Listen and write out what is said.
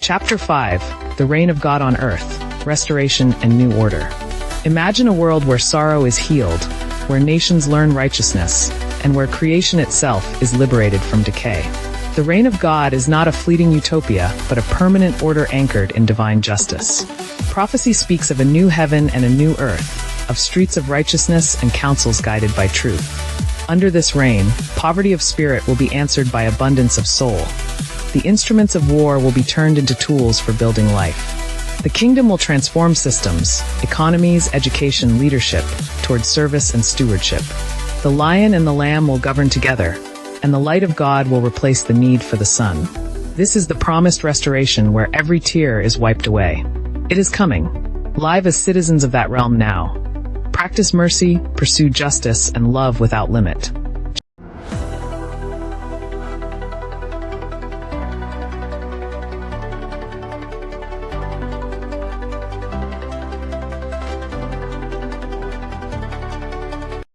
Chapter 5. The Reign of God on Earth, Restoration and New Order. Imagine a world where sorrow is healed, where nations learn righteousness, and where creation itself is liberated from decay. The reign of God is not a fleeting utopia, but a permanent order anchored in divine justice. Prophecy speaks of a new heaven and a new earth, of streets of righteousness and counsels guided by truth. Under this reign, poverty of spirit will be answered by abundance of soul. The instruments of war will be turned into tools for building life. The kingdom will transform systems, economies, education, leadership, toward service and stewardship. The lion and the lamb will govern together, and the light of God will replace the need for the sun. This is the promised restoration where every tear is wiped away. It is coming. Live as citizens of that realm now. Practice mercy, pursue justice, and love without limit.